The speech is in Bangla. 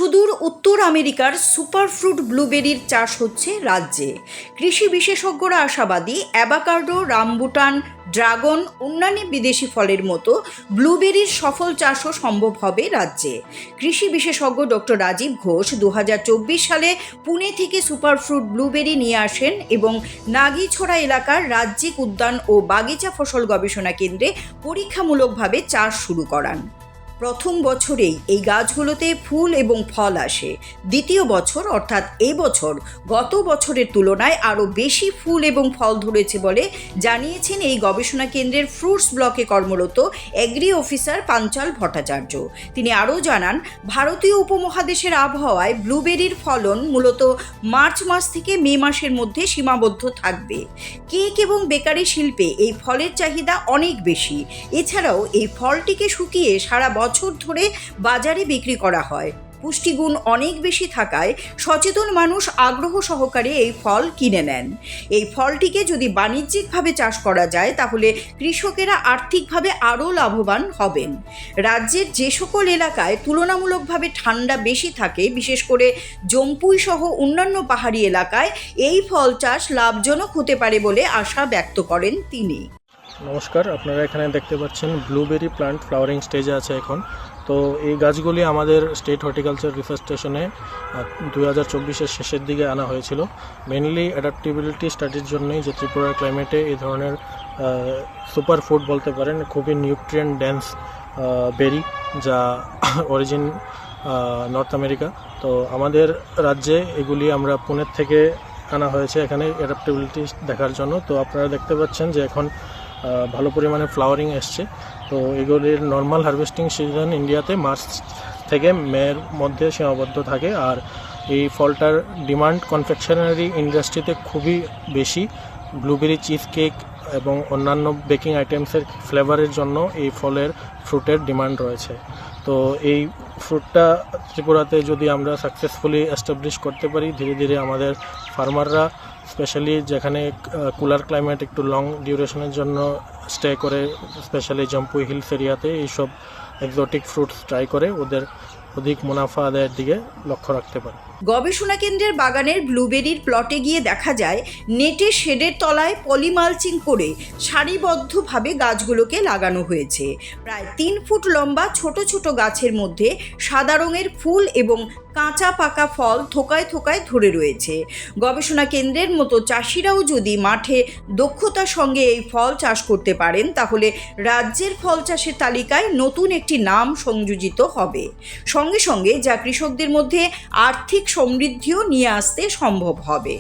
সুদূর উত্তর আমেরিকার সুপারফ্রুট ব্লুবেরির চাষ হচ্ছে রাজ্যে। কৃষি বিশেষজ্ঞরা আশাবাদী অ্যাভাকাডো, রামবুটান, ড্রাগন, অন্যান্য বিদেশি ফলের মতো ব্লুবেরির সফল চাষও সম্ভব হবে রাজ্যে। কৃষি বিশেষজ্ঞ ডক্টর রাজীব ঘোষ 2024 সালে পুনে থেকে সুপারফ্রুট ব্লুবেরি নিয়ে আসেন এবং নাগিছড়া এলাকার রাজ্যিক উদ্যান ও বাগিচা ফসল গবেষণা কেন্দ্রে পরীক্ষামূলকভাবে চাষ শুরু করান। প্রথম বছরেই এই গাছগুলোতে ফুল এবং ফল আসে। দ্বিতীয় বছর অর্থাৎ এবছর গত বছরের তুলনায় আরও বেশি ফুল এবং ফল ধরেছে বলে জানিয়েছেন এই গবেষণা কেন্দ্রের ফ্রুটস ব্লকে কর্মরত এগ্রি অফিসার পাঞ্চাল ভট্টাচার্য। তিনি আরও জানান, ভারতীয় উপমহাদেশের আবহাওয়ায় ব্লুবেরির ফলন মূলত মার্চ মাস থেকে মে মাসের মধ্যে সীমাবদ্ধ থাকবে। কেক এবং বেকারি শিল্পে এই ফলের চাহিদা অনেক বেশি। এছাড়াও এই ফলটিকে শুকিয়ে সারা বছর ধরে বাজারে বিক্রি করা হয়। পুষ্টিগুণ অনেক বেশি থাকায় সচেতন মানুষ আগ্রহ সহকারে এই ফল কিনে নেন। এই ফলটিকে যদি বাণিজ্যিকভাবে চাষ করা যায় তাহলে কৃষকেরা আর্থিকভাবে আরও লাভবান হবেন। রাজ্যের যে সকল এলাকায় তুলনামূলকভাবে ঠান্ডা বেশি থাকে, বিশেষ করে জম্পুই সহ অন্যান্য পাহাড়ি এলাকায় এই ফল চাষ লাভজনক হতে পারে বলে আশা ব্যক্ত করেন তিনি। নমস্কার, আপনারা এখানে দেখতে পাচ্ছেন ব্লুবেরি প্লান্ট ফ্লাওয়ারিং স্টেজে আছে এখন। তো এই গাছগুলি আমাদের স্টেট হর্টিকালচার রিসার্চ স্টেশনে 2024-এর শেষের দিকে আনা হয়েছিল, মেনলি অ্যাডাপ্টেবিলিটি স্টাডির জন্যই, যে ত্রিপুরার ক্লাইমেটে এই ধরনের সুপার ফুড বলতে পারেন, খুবই নিউট্রিয়েন্ট ডেন্স বেরি, যা অরিজিন নর্থ আমেরিকা। তো আমাদের রাজ্যে এগুলি আমরা পুনের থেকে আনা হয়েছে এখানে অ্যাডাপ্টেবিলিটি দেখার জন্য। তো আপনারা দেখতে পাচ্ছেন যে এখন ভালো পরিমাণে ফ্লাওয়ারিং এসছে। তো এগুলির নর্মাল হারভেস্টিং সিজন ইন্ডিয়াতে মার্চ থেকে মের মধ্যে সীমাবদ্ধ থাকে। আর এই ফলটার ডিমান্ড কনফেকশনারি ইন্ডাস্ট্রিতে খুবই বেশি। ব্লুবেরি চিজ কেক এবং অন্যান্য বেকিং আইটেমসের ফ্লেভারের জন্য এই ফ্রুটের ডিমান্ড রয়েছে। তো এই ফ্রুটটা ত্রিপুরাতে যদি আমরা সাকসেসফুলি এস্টাবলিশ করতে পারি, ধীরে ধীরে আমাদের ফার্মাররা, স্পেশালি যেখানে কুলার ক্লাইমেট একটু লং ডিউরেশনের জন্য স্টে করে, স্পেশালি জম্পুই হিলস এরিয়াতে এইসব এক্সোটিক ফ্রুটস ট্রাই করে ওদের অধিক মুনাফা আদায়ের দিকে লক্ষ্য রাখতে পারে। গবেষণা কেন্দ্রের বাগানের ব্লুবেরির প্লটে গিয়ে দেখা যায় নেটে শেডের তলায় পলিমালচিং করে সারিবদ্ধভাবে গাছগুলোকে লাগানো হয়েছে। প্রায় 3 ফুট লম্বা ছোট ছোট গাছের মধ্যে সাদা রঙের ফুল এবং কাঁচা পাকা ফল থোকায় থোকায় ধরে রয়েছে। গবেষণা কেন্দ্রের মতো চাষিরাও যদি মাঠে দক্ষতার সঙ্গে এই ফল চাষ করতে পারেন তাহলে রাজ্যের ফল চাষের তালিকায় নতুন একটি নাম সংযোজিত হবে, সঙ্গে সঙ্গে যা কৃষকদের মধ্যে আর্থিক সমৃদ্ধিও নিয়ে আসতে সম্ভব হবে।